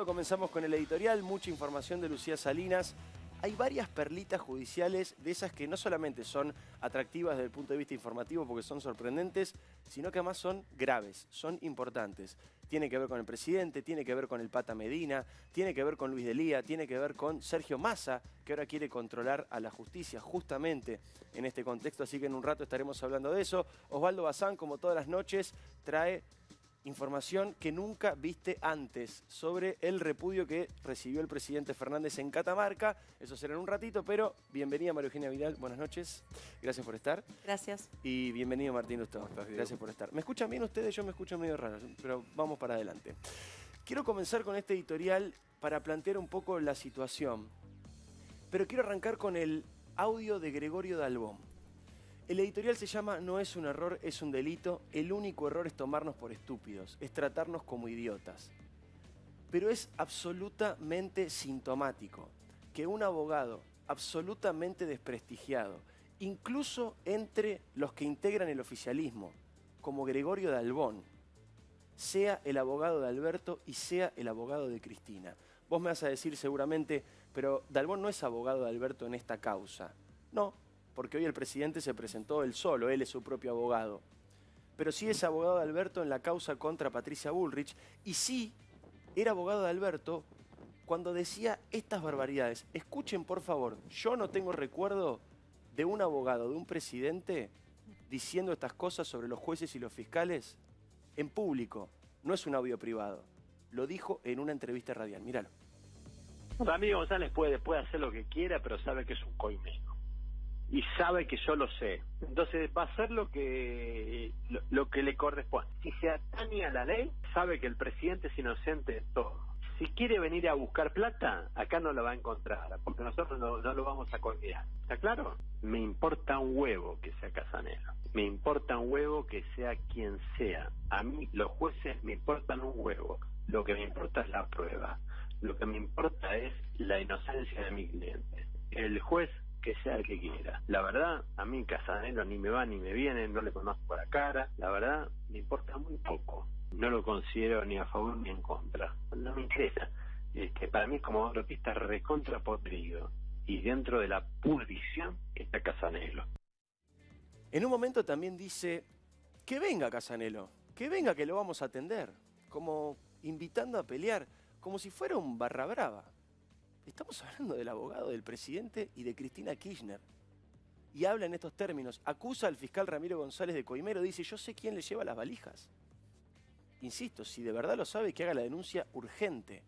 Comenzamos con el editorial, mucha información de Lucía Salinas. Hay varias perlitas judiciales de esas que no solamente son atractivas desde el punto de vista informativo porque son sorprendentes, sino que además son graves, son importantes. Tiene que ver con el presidente, tiene que ver con el Pata Medina, tiene que ver con Luis Delía, tiene que ver con Sergio Massa, que ahora quiere controlar a la justicia justamente en este contexto, así que en un rato estaremos hablando de eso. Osvaldo Bazán, como todas las noches, trae información que nunca viste antes sobre el repudio que recibió el presidente Fernández en Catamarca. Eso será en un ratito, pero bienvenida María Eugenia Vidal, buenas noches. Gracias por estar. Gracias. Y bienvenido Martín Lustó. Gracias por estar. ¿Me escuchan bien ustedes? Yo me escucho medio raro, pero vamos para adelante. Quiero comenzar con este editorial para plantear un poco la situación, pero quiero arrancar con el audio de Gregorio Dalbón. El editorial se llama No es un error, es un delito. El único error es tomarnos por estúpidos, es tratarnos como idiotas. Pero es absolutamente sintomático que un abogado absolutamente desprestigiado, incluso entre los que integran el oficialismo, como Gregorio Dalbón, sea el abogado de Alberto y sea el abogado de Cristina. Vos me vas a decir seguramente, pero Dalbón no es abogado de Alberto en esta causa. No, porque hoy el presidente se presentó él solo, él es su propio abogado. Pero sí es abogado de Alberto en la causa contra Patricia Bullrich, y sí era abogado de Alberto cuando decía estas barbaridades. Escuchen, por favor, yo no tengo recuerdo de un abogado, de un presidente, diciendo estas cosas sobre los jueces y los fiscales en público. No es un audio privado. Lo dijo en una entrevista radial. Míralo. Ramiro González puede hacer lo que quiera, pero sabe que es un coimero. Y sabe que yo lo sé. Entonces va a hacer lo que le corresponde. Si se atañe a la ley, sabe que el presidente es inocente de todo. Si quiere venir a buscar plata, acá no lo va a encontrar, porque nosotros no lo vamos a colgar. ¿Está claro? Me importa un huevo que sea Casanelo. Me importa un huevo que sea quien sea. A mí los jueces me importan un huevo. Lo que me importa es la prueba. Lo que me importa es la inocencia de mi cliente. El juez que sea el que quiera. La verdad, a mí Casanelo ni me va ni me viene, no le conozco la cara. La verdad, me importa muy poco. No lo considero ni a favor ni en contra. No me interesa. Para mí es como autopista recontra podrido. Y dentro de la pudrición está Casanelo. En un momento también dice, que venga Casanelo, que venga que lo vamos a atender. Como invitando a pelear, como si fuera un barra brava. Estamos hablando del abogado del presidente y de Cristina Kirchner. Y habla en estos términos. Acusa al fiscal Ramiro González de coimero. Dice, yo sé quién le lleva las valijas. Insisto, si de verdad lo sabe, que haga la denuncia urgente.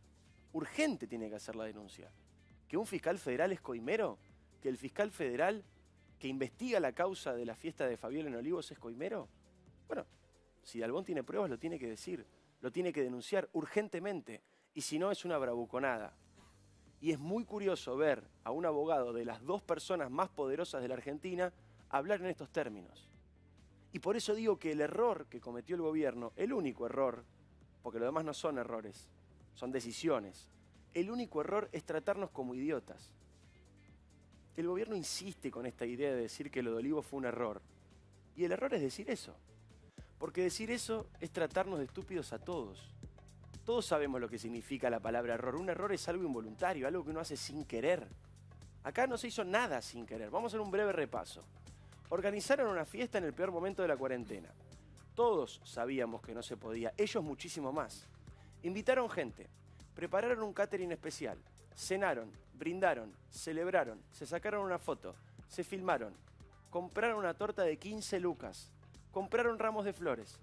Urgente tiene que hacer la denuncia. ¿Que un fiscal federal es coimero? ¿Que el fiscal federal que investiga la causa de la fiesta de Fabiola en Olivos es coimero? Bueno, si Dalbón tiene pruebas, lo tiene que decir. Lo tiene que denunciar urgentemente. Y si no, es una bravuconada. Y es muy curioso ver a un abogado de las dos personas más poderosas de la Argentina hablar en estos términos. Y por eso digo que el error que cometió el gobierno, el único error, porque lo demás no son errores, son decisiones, el único error es tratarnos como idiotas. El gobierno insiste con esta idea de decir que lo de Olivos fue un error. Y el error es decir eso. Porque decir eso es tratarnos de estúpidos a todos. Todos sabemos lo que significa la palabra error. Un error es algo involuntario, algo que uno hace sin querer. Acá no se hizo nada sin querer. Vamos a hacer un breve repaso. Organizaron una fiesta en el peor momento de la cuarentena. Todos sabíamos que no se podía, ellos muchísimo más. Invitaron gente, prepararon un catering especial, cenaron, brindaron, celebraron, se sacaron una foto, se filmaron, compraron una torta de 15 lucas, compraron ramos de flores.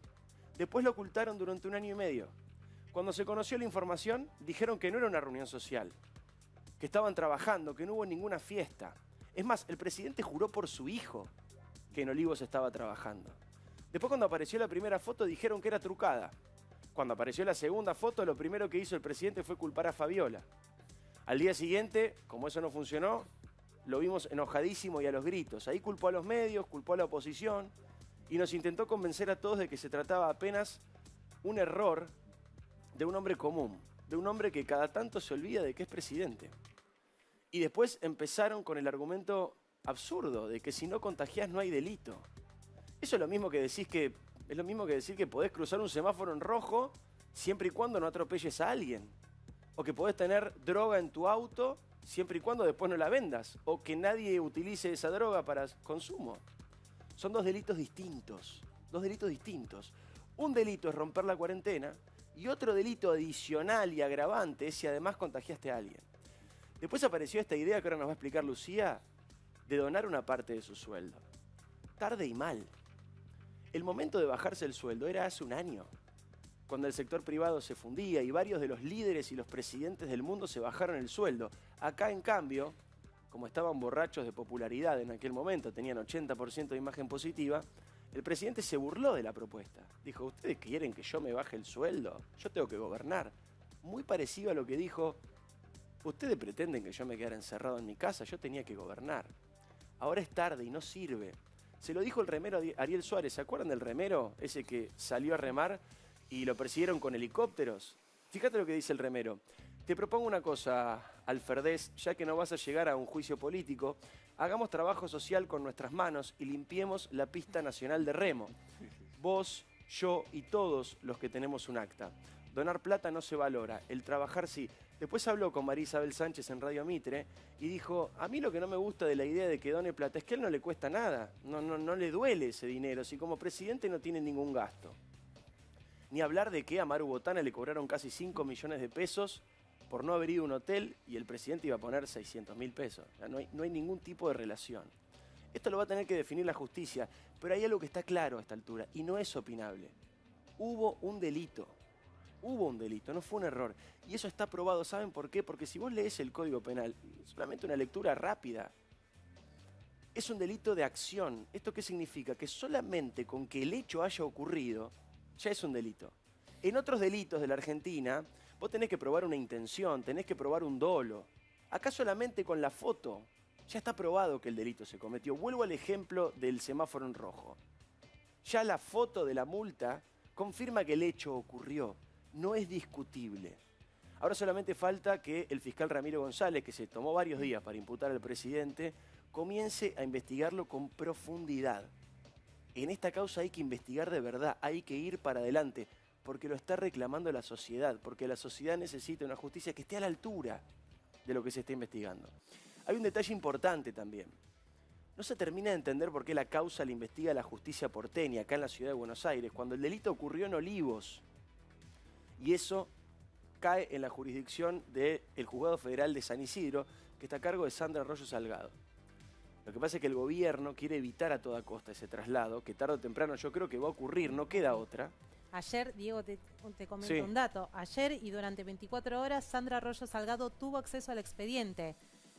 Después lo ocultaron durante 1 año y medio. Cuando se conoció la información, dijeron que no era una reunión social, que estaban trabajando, que no hubo ninguna fiesta. Es más, el presidente juró por su hijo que en Olivos estaba trabajando. Después, cuando apareció la primera foto, dijeron que era trucada. Cuando apareció la segunda foto, lo primero que hizo el presidente fue culpar a Fabiola. Al día siguiente, como eso no funcionó, lo vimos enojadísimo y a los gritos. Ahí culpó a los medios, culpó a la oposición y nos intentó convencer a todos de que se trataba apenas un error de un hombre común, de un hombre que cada tanto se olvida de que es presidente. Y después empezaron con el argumento absurdo de que si no contagiás no hay delito. Eso es lo mismo que decir que podés cruzar un semáforo en rojo siempre y cuando no atropelles a alguien. O que podés tener droga en tu auto siempre y cuando después no la vendas. O que nadie utilice esa droga para consumo. Son dos delitos distintos. Dos delitos distintos. Un delito es romper la cuarentena y otro delito adicional y agravante es si además contagiaste a alguien. Después apareció esta idea que ahora nos va a explicar Lucía de donar una parte de su sueldo. Tarde y mal. El momento de bajarse el sueldo era hace un año, cuando el sector privado se fundía y varios de los líderes y los presidentes del mundo se bajaron el sueldo. Acá, en cambio, como estaban borrachos de popularidad en aquel momento, tenían 80% de imagen positiva, el presidente se burló de la propuesta. Dijo, ¿ustedes quieren que yo me baje el sueldo? Yo tengo que gobernar. Muy parecido a lo que dijo, ustedes pretenden que yo me quedara encerrado en mi casa, yo tenía que gobernar. Ahora es tarde y no sirve. Se lo dijo el remero Ariel Suárez, ¿se acuerdan del remero? Ese que salió a remar y lo persiguieron con helicópteros. Fíjate lo que dice el remero. Te propongo una cosa, Alferdés, ya que no vas a llegar a un juicio político, hagamos trabajo social con nuestras manos y limpiemos la pista nacional de remo. Vos, yo y todos los que tenemos un acta. Donar plata no se valora, el trabajar sí. Después habló con María Isabel Sánchez en Radio Mitre y dijo, a mí lo que no me gusta de la idea de que done plata es que a él no le cuesta nada, no le duele ese dinero, si como presidente no tiene ningún gasto. Ni hablar de que a Maru Botana le cobraron casi 5 millones de pesos por no haber ido a un hotel y el presidente iba a poner 600.000 pesos. O sea, no hay ningún tipo de relación. Esto lo va a tener que definir la justicia, pero hay algo que está claro a esta altura y no es opinable. Hubo un delito, no fue un error. Y eso está probado, ¿saben por qué? Porque si vos lees el Código Penal, solamente una lectura rápida, es un delito de acción. ¿Esto qué significa? Que solamente con que el hecho haya ocurrido, ya es un delito. En otros delitos de la Argentina, vos tenés que probar una intención, tenés que probar un dolo. Acá solamente con la foto, ya está probado que el delito se cometió. Vuelvo al ejemplo del semáforo en rojo. Ya la foto de la multa confirma que el hecho ocurrió. No es discutible. Ahora solamente falta que el fiscal Ramiro González, que se tomó varios días para imputar al presidente, comience a investigarlo con profundidad. En esta causa hay que investigar de verdad, hay que ir para adelante, porque lo está reclamando la sociedad, porque la sociedad necesita una justicia que esté a la altura de lo que se está investigando. Hay un detalle importante también. No se termina de entender por qué la causa la investiga la justicia porteña, acá en la ciudad de Buenos Aires, cuando el delito ocurrió en Olivos. Y eso cae en la jurisdicción del Juzgado Federal de San Isidro, que está a cargo de Sandra Arroyo Salgado. Lo que pasa es que el gobierno quiere evitar a toda costa ese traslado, que tarde o temprano yo creo que va a ocurrir, no queda otra. Ayer, Diego, te comento Sí. un dato. Ayer y durante 24 horas, Sandra Arroyo Salgado tuvo acceso al expediente.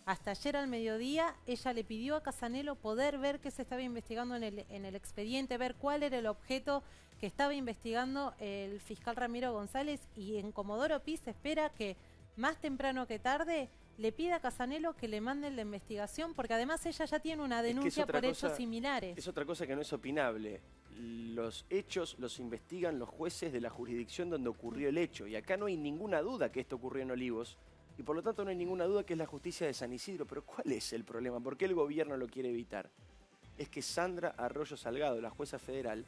Hasta ayer al mediodía, ella le pidió a Casanelo poder ver qué se estaba investigando en el expediente, ver cuál era el objeto que estaba investigando el fiscal Ramiro González, y en Comodoro Pi se espera que más temprano que tarde le pida a Casanelo que le manden la investigación, porque además ella ya tiene una denuncia por hechos similares. Es otra cosa que no es opinable. Los hechos los investigan los jueces de la jurisdicción donde ocurrió el hecho, y acá no hay ninguna duda que esto ocurrió en Olivos, y por lo tanto no hay ninguna duda que es la justicia de San Isidro. Pero ¿cuál es el problema? ¿Por qué el gobierno lo quiere evitar? Es que Sandra Arroyo Salgado, la jueza federal,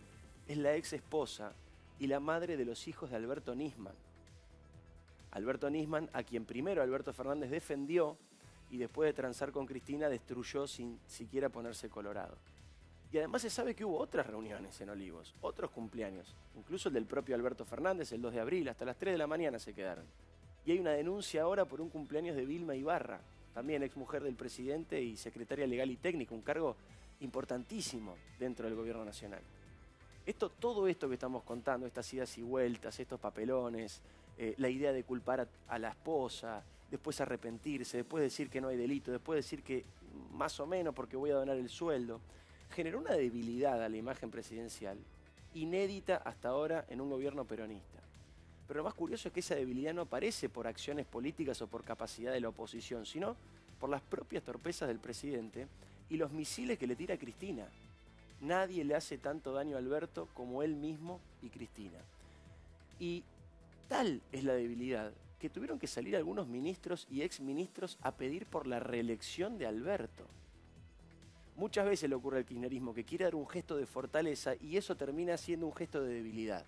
es la ex esposa y la madre de los hijos de Alberto Nisman. Alberto Nisman, a quien primero Alberto Fernández defendió y después de transar con Cristina destruyó sin siquiera ponerse colorado. Y además se sabe que hubo otras reuniones en Olivos, otros cumpleaños, incluso el del propio Alberto Fernández, el 2 de abril, hasta las 3 de la mañana se quedaron. Y hay una denuncia ahora por un cumpleaños de Vilma Ibarra, también exmujer del presidente y secretaria legal y técnica, un cargo importantísimo dentro del gobierno nacional. Todo esto que estamos contando, estas idas y vueltas, estos papelones, la idea de culpar a la esposa, después arrepentirse, después decir que no hay delito, después decir que más o menos porque voy a donar el sueldo, generó una debilidad a la imagen presidencial inédita hasta ahora en un gobierno peronista. Pero lo más curioso es que esa debilidad no aparece por acciones políticas o por capacidad de la oposición, sino por las propias torpezas del presidente y los misiles que le tira Cristina. Nadie le hace tanto daño a Alberto como él mismo y Cristina. Y tal es la debilidad que tuvieron que salir algunos ministros y exministros a pedir por la reelección de Alberto. Muchas veces le ocurre al kirchnerismo que quiere dar un gesto de fortaleza y eso termina siendo un gesto de debilidad.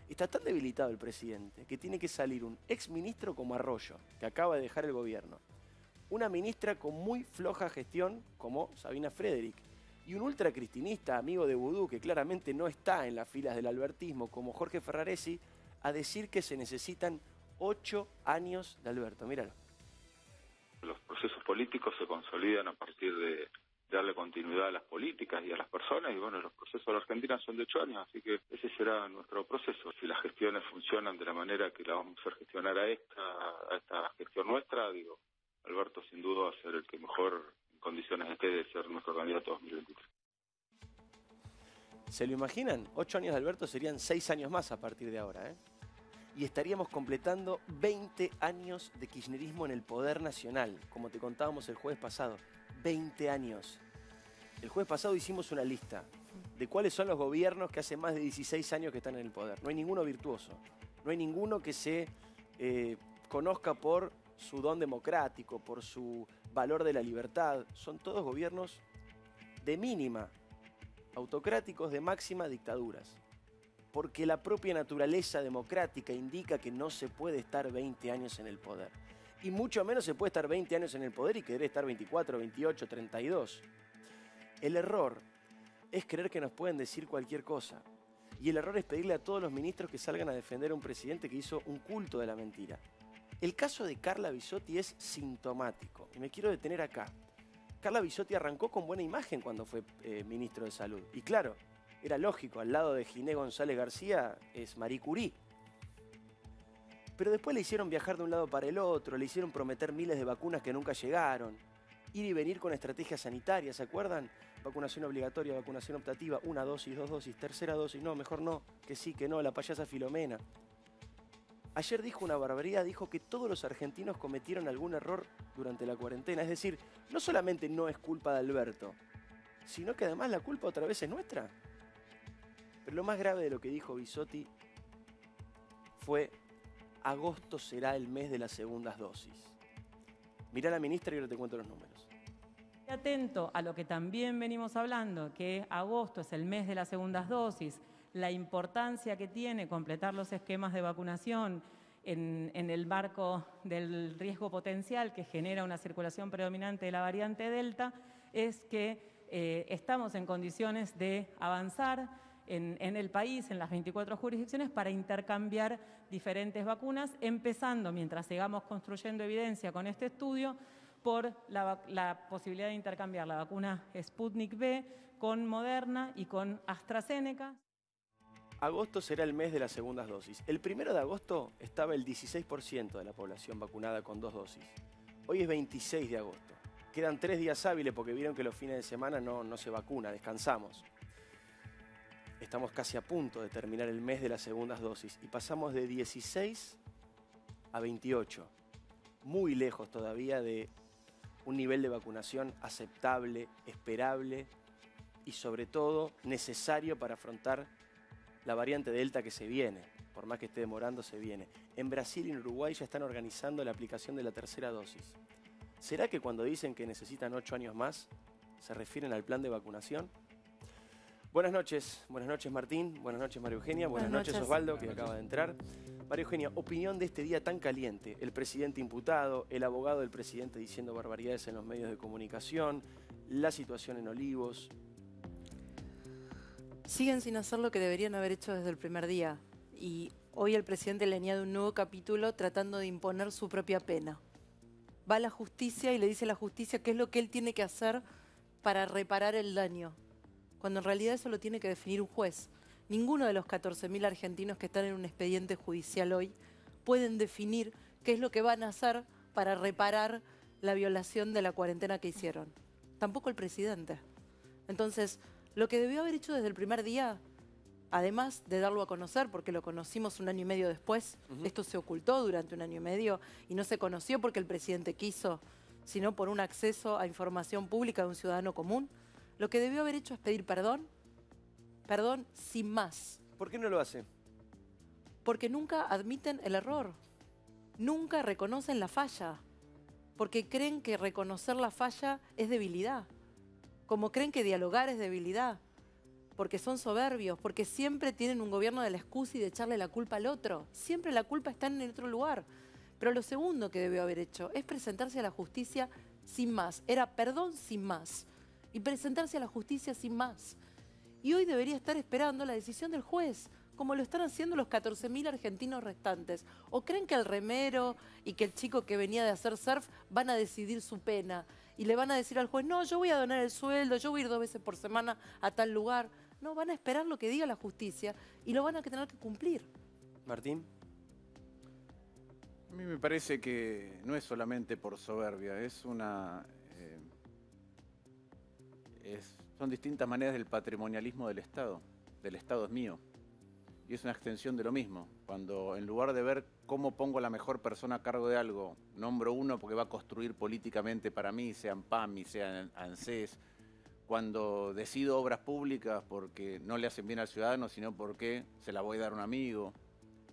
Está tan debilitado el presidente que tiene que salir un exministro como Arroyo, que acaba de dejar el gobierno, una ministra con muy floja gestión como Sabina Frederick, y un ultracristinista amigo de Vudú que claramente no está en las filas del albertismo como Jorge Ferraresi, a decir que se necesitan 8 años de Alberto. Míralo. Los procesos políticos se consolidan a partir de darle continuidad a las políticas y a las personas, y bueno, los procesos de la Argentina son de 8 años, así que ese será nuestro proceso. Si las gestiones funcionan de la manera que la vamos a hacer gestionar a esta gestión nuestra, digo, Alberto sin duda va a ser el que mejor en condiciones esté de ser nuestro candidato 2023. ¿Se lo imaginan? 8 años de Alberto serían 6 años más a partir de ahora, ¿eh? Y estaríamos completando 20 años de kirchnerismo en el poder nacional, como te contábamos el jueves pasado. 20 años. El jueves pasado hicimos una lista de cuáles son los gobiernos que hace más de 16 años que están en el poder. No hay ninguno virtuoso. No hay ninguno que se conozca por su don democrático, por su valor de la libertad. Son todos gobiernos de mínima, autocráticos de máxima dictaduras. Porque la propia naturaleza democrática indica que no se puede estar 20 años en el poder. Y mucho menos se puede estar 20 años en el poder y querer estar 24, 28, 32. El error es creer que nos pueden decir cualquier cosa. Y el error es pedirle a todos los ministros que salgan a defender a un presidente que hizo un culto de la mentira. El caso de Carla Bisotti es sintomático. Y me quiero detener acá. Carla Bisotti arrancó con buena imagen cuando fue ministro de Salud. Y claro, era lógico, al lado de Giné González García es Marie Curie. Pero después le hicieron viajar de un lado para el otro, le hicieron prometer miles de vacunas que nunca llegaron, ir y venir con estrategias sanitarias, ¿se acuerdan? Vacunación obligatoria, vacunación optativa, 1 dosis, 2 dosis, tercera dosis, no, mejor no, que sí, que no, la payasa Filomena. Ayer dijo una barbaridad, dijo que todos los argentinos cometieron algún error durante la cuarentena, es decir, no solamente no es culpa de Alberto, sino que además la culpa otra vez es nuestra. Pero lo más grave de lo que dijo Bisotti fue: agosto será el mes de las segundas dosis. Mirá a la ministra y ahora te cuento los números. Atento a lo que también venimos hablando, que agosto es el mes de las segundas dosis, la importancia que tiene completar los esquemas de vacunación en el marco del riesgo potencial que genera una circulación predominante de la variante Delta, es que estamos en condiciones de avanzar en el país, en las 24 jurisdicciones, para intercambiar diferentes vacunas, empezando, mientras sigamos construyendo evidencia con este estudio, por la posibilidad de intercambiar la vacuna Sputnik V con Moderna y con AstraZeneca. Agosto será el mes de las segundas dosis. El 1 de agosto estaba el 16% de la población vacunada con 2 dosis. Hoy es 26 de agosto. Quedan 3 días hábiles porque vieron que los fines de semana no se vacuna, descansamos. Estamos casi a punto de terminar el mes de las segundas dosis y pasamos de 16 a 28. Muy lejos todavía de un nivel de vacunación aceptable, esperable y sobre todo necesario para afrontar la variante Delta que se viene. Por más que esté demorando, se viene. En Brasil y en Uruguay ya están organizando la aplicación de la tercera dosis. ¿Será que cuando dicen que necesitan 8 años más, se refieren al plan de vacunación? Buenas noches Martín, buenas noches María Eugenia, buenas noches Osvaldo, que acaba de entrar. María Eugenia, opinión de este día tan caliente, el presidente imputado, el abogado del presidente diciendo barbaridades en los medios de comunicación, la situación en Olivos. Siguen sin hacer lo que deberían haber hecho desde el primer día y hoy el presidente le añade un nuevo capítulo tratando de imponer su propia pena. Va a la justicia y le dice a la justicia qué es lo que él tiene que hacer para reparar el daño, cuando en realidad eso lo tiene que definir un juez. Ninguno de los 14.000 argentinos que están en un expediente judicial hoy pueden definir qué es lo que van a hacer para reparar la violación de la cuarentena que hicieron. Tampoco el presidente. Entonces, lo que debió haber hecho desde el primer día, además de darlo a conocer, porque lo conocimos 1 año y medio después, esto se ocultó durante 1 año y medio y no se conoció porque el presidente quiso, sino por un acceso a información pública de un ciudadano común. Lo que debió haber hecho es pedir perdón sin más. ¿Por qué no lo hace? Porque nunca admiten el error, nunca reconocen la falla, porque creen que reconocer la falla es debilidad, como creen que dialogar es debilidad. porque son soberbios, porque siempre tienen un gobierno de la excusa y de echarle la culpa al otro. Siempre la culpa está en el otro lugar. Pero lo segundo que debió haber hecho es presentarse a la justicia sin más. Era perdón sin más. Y presentarse a la justicia sin más. Y hoy debería estar esperando la decisión del juez, como lo están haciendo los 14.000 argentinos restantes. ¿O creen que el remero y que el chico que venía de hacer surf van a decidir su pena? Y le van a decir al juez, no, yo voy a donar el sueldo, yo voy a ir 2 veces por semana a tal lugar. No, van a esperar lo que diga la justicia y lo van a tener que cumplir. Martín. A mí me parece que no es solamente por soberbia, son distintas maneras del patrimonialismo del Estado. Del Estado es mío. Y es una extensión de lo mismo. Cuando en lugar de ver cómo pongo a la mejor persona a cargo de algo, nombro uno porque va a construir políticamente para mí, sean PAMI, sean ANSES, cuando decido obras públicas porque no le hacen bien al ciudadano, sino porque se la voy a dar a un amigo,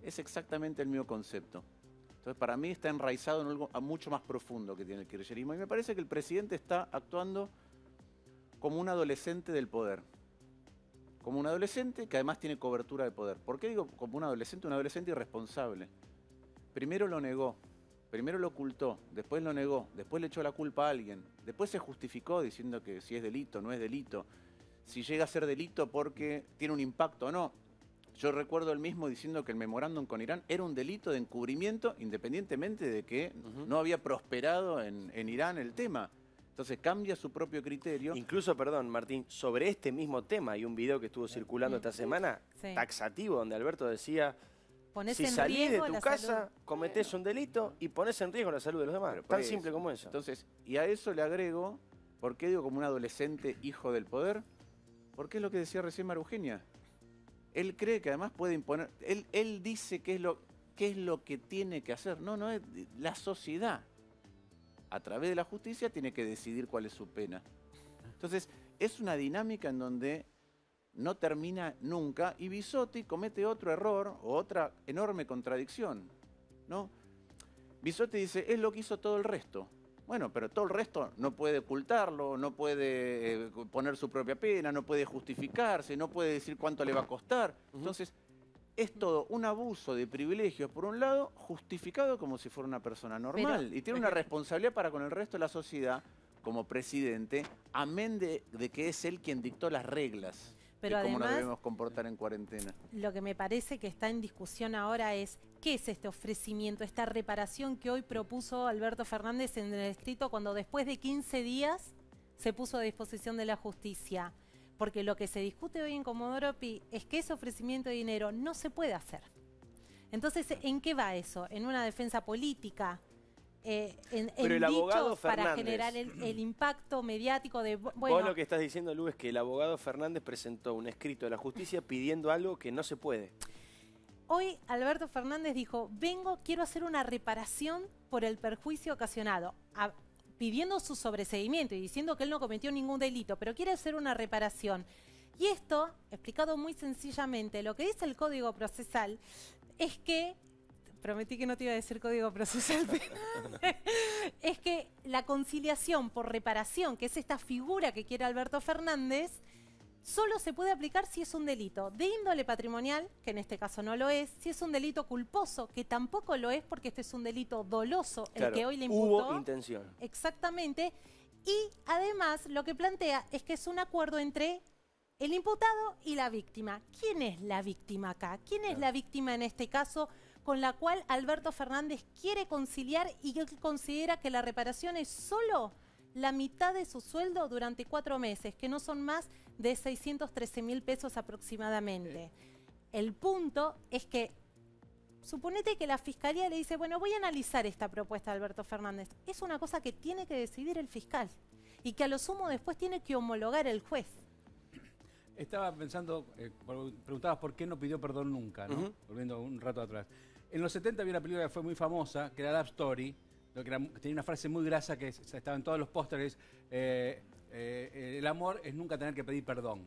es exactamente el mismo concepto. Entonces, para mí está enraizado en algo mucho más profundo que tiene el kirchnerismo. Y me parece que el presidente está actuando como un adolescente del poder. Como un adolescente que además tiene cobertura de poder. ¿Por qué digo como un adolescente? Un adolescente irresponsable. Primero lo negó, primero lo ocultó, después lo negó, después le echó la culpa a alguien, después se justificó diciendo que si es delito, no es delito, si llega a ser delito porque tiene un impacto o no. Yo recuerdo él mismo diciendo que el memorándum con Irán era un delito de encubrimiento independientemente de que no había prosperado en Irán el tema. Entonces cambia su propio criterio. Incluso, perdón, Martín, sobre este mismo tema hay un video que estuvo circulando esta semana, taxativo, donde Alberto decía, si salís de tu casa, cometés un delito y ponés en riesgo la salud de los demás. Tan simple como eso. Entonces, y a eso le agrego, ¿por qué digo como un adolescente hijo del poder? Porque es lo que decía recién María Eugenia. Él cree que además puede imponer, él dice qué es lo que tiene que hacer. No, es la sociedad. A través de la justicia tiene que decidir cuál es su pena. Entonces, es una dinámica en donde no termina nunca y Bisotti comete otro error o otra enorme contradicción, ¿no? Bisotti dice, es lo que hizo todo el resto. Bueno, pero todo el resto no puede ocultarlo, no puede poner su propia pena, no puede justificarse, no puede decir cuánto le va a costar. Entonces, es todo un abuso de privilegios, por un lado, justificado como si fuera una persona normal. Y tiene una responsabilidad para con el resto de la sociedad, como presidente, amén de que es él quien dictó las reglas de cómo nos debemos comportar en cuarentena. Lo que me parece que está en discusión ahora es, ¿qué es este ofrecimiento, esta reparación que hoy propuso Alberto Fernández en el escrito cuando después de 15 días se puso a disposición de la justicia? Porque lo que se discute hoy en Comodoro Pi es que ese ofrecimiento de dinero no se puede hacer. Entonces, ¿en qué va eso? ¿En una defensa política? ¿En dichos para generar el impacto mediático de... Bueno, vos lo que estás diciendo, Lu, es que el abogado Fernández presentó un escrito de la justicia pidiendo algo que no se puede. Hoy Alberto Fernández dijo, quiero hacer una reparación por el perjuicio ocasionado. Pidiendo su sobreseguimiento y diciendo que él no cometió ningún delito, pero quiere hacer una reparación. Y esto, explicado muy sencillamente, lo que dice el Código Procesal es que, prometí que no te iba a decir Código Procesal, pero es que la conciliación por reparación, que es esta figura que quiere Alberto Fernández, solo se puede aplicar si es un delito de índole patrimonial, que en este caso no lo es, si es un delito culposo, que tampoco lo es porque este es un delito doloso, claro, el que hoy le imputó. Hubo intención. Exactamente. Y además lo que plantea es que es un acuerdo entre el imputado y la víctima. ¿Quién es la víctima acá? ¿Quién es la víctima en este caso con la cual Alberto Fernández quiere conciliar y que considera que la reparación es solo la mitad de su sueldo durante 4 meses, que no son más de 613.000 pesos aproximadamente? El punto es que, suponete que la Fiscalía le dice, bueno, voy a analizar esta propuesta de Alberto Fernández. Es una cosa que tiene que decidir el fiscal y que a lo sumo después tiene que homologar el juez. Estaba pensando, preguntabas por qué no pidió perdón nunca, ¿no? Volviendo un rato atrás. En los 70 había una película que fue muy famosa, que era Love Story, que tenía una frase muy grasa que estaba en todos los pósteres, el amor es nunca tener que pedir perdón.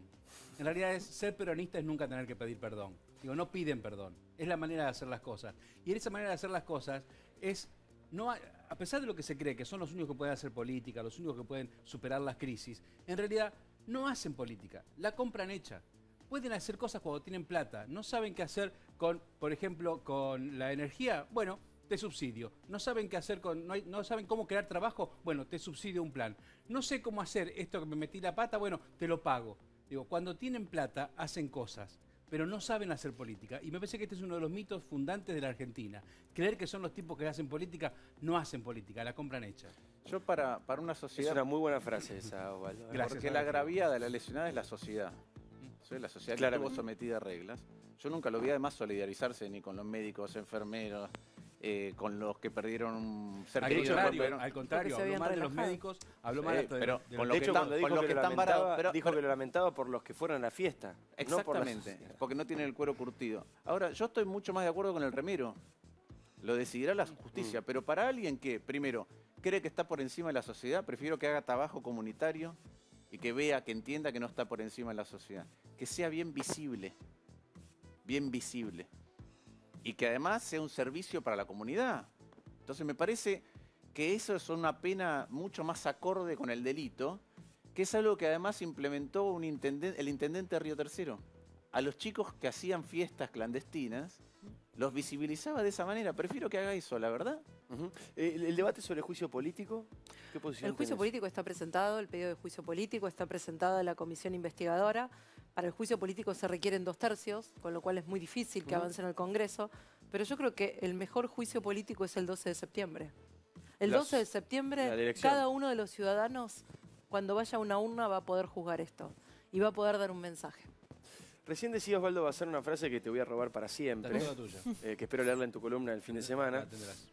En realidad ser peronista es nunca tener que pedir perdón. Digo, no piden perdón, es la manera de hacer las cosas. Y en esa manera de hacer las cosas es, a pesar de lo que se cree que son los únicos que pueden hacer política, los únicos que pueden superar las crisis, en realidad no hacen política, la compran hecha. pueden hacer cosas cuando tienen plata. No saben qué hacer con, por ejemplo, con la energía. Bueno, te subsidio. No saben qué hacer con, no saben cómo crear trabajo. Bueno, te subsidio un plan. No sé cómo hacer esto que me metí la pata. Bueno, te lo pago. Digo, cuando tienen plata, hacen cosas, pero no saben hacer política. Y me parece que este es uno de los mitos fundantes de la Argentina. Creer que son los tipos que hacen política, no hacen política, la compran hecha. Yo para una sociedad... Es una muy buena frase esa, Osvaldo. Gracias, porque la agraviada, la lesionada es la sociedad. ¿Sí? La sociedad que Claramente. estuvo sometida a reglas. Yo nunca lo vi además solidarizarse ni con los médicos, enfermeros, con los que perdieron un ser Al querido. contrario, Porque se habló habían mal de los relajado. médicos, habló Sí, mal hasta pero de con los lo De que hecho, están- cuando dijo con lo que que lo están lamentaba, varados, pero- dijo que lo lamentaba por los que fueron a la fiesta. No por la Exactamente, sociedad. porque no tienen el cuero curtido. Ahora, yo estoy mucho más de acuerdo con el remero. Lo decidirá la justicia, pero para alguien que, primero, cree que está por encima de la sociedad, prefiero que haga trabajo comunitario y que vea, que entienda que no está por encima de la sociedad. Que sea bien visible. Bien visible. Y que además sea un servicio para la comunidad. Entonces me parece que eso es una pena mucho más acorde con el delito, que es algo que además implementó el intendente de Río Tercero. A los chicos que hacían fiestas clandestinas, los visibilizaba de esa manera. Prefiero que haga eso, la verdad. Ujú. ¿El debate sobre el juicio político? ¿Qué posición El juicio tenés? político está presentado, el pedido de juicio político está presentado a la comisión investigadora. Para el juicio político se requieren 2/3, con lo cual es muy difícil que avance en el Congreso. Pero yo creo que el mejor juicio político es el 12 de septiembre. El Las- 12 de la septiembre, elección. cada uno de los ciudadanos, cuando vaya a una urna, va a poder juzgar esto y va a poder dar un mensaje. Recién decía Osvaldo, va a ser una frase que te voy a robar para siempre, Toda tuya. que espero leerla en tu columna el fin de semana. La tendrás.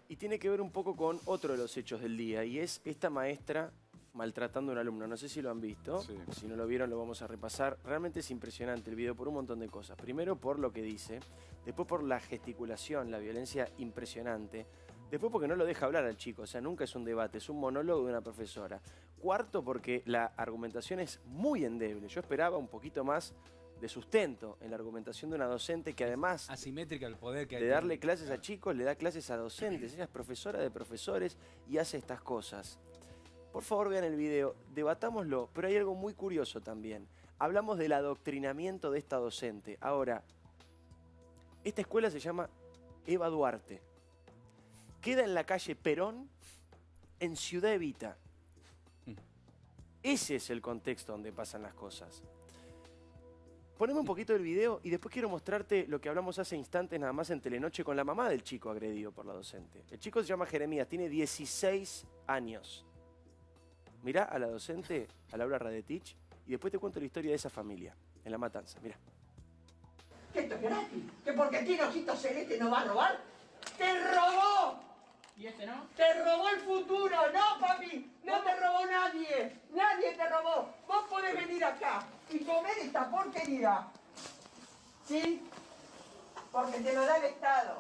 Y tiene que ver un poco con otro de los hechos del día, y es esta maestra maltratando a un alumno. No sé si lo han visto, Sí. si no lo vieron lo vamos a repasar. Realmente es impresionante el video por un montón de cosas. Primero por lo que dice, después por la gesticulación, la violencia impresionante. Después porque no lo deja hablar al chico, o sea, nunca es un debate, es un monólogo de una profesora. Cuarto porque la argumentación es muy endeble. Yo esperaba un poquito más de sustento en la argumentación de una docente que además Asimétrica el poder que hay. de darle clases a chicos, le da clases a docentes. Ella es profesora de profesores y hace estas cosas. Por favor, vean el video, debatámoslo, pero hay algo muy curioso también. Hablamos del adoctrinamiento de esta docente. Ahora, esta escuela se llama Eva Duarte. Queda en la calle Perón, en Ciudad Evita. Ese es el contexto donde pasan las cosas. Poneme un poquito del video y después quiero mostrarte lo que hablamos hace instantes nada más en Telenoche con la mamá del chico agredido por la docente. El chico se llama Jeremías, tiene 16 años. Mirá a la docente, a Laura Radetich, y después te cuento la historia de esa familia, en La Matanza. Mirá. Que esto es gratis. Que porque tiene ojitos celeste no va a robar. ¡Te robó! ¿Y este no? ¡Te robó el futuro! ¡No, papi! ¡No te robó nadie! ¡Nadie te robó! Vos podés venir acá y comer esta porquería. ¿Sí? Porque te lo da el Estado.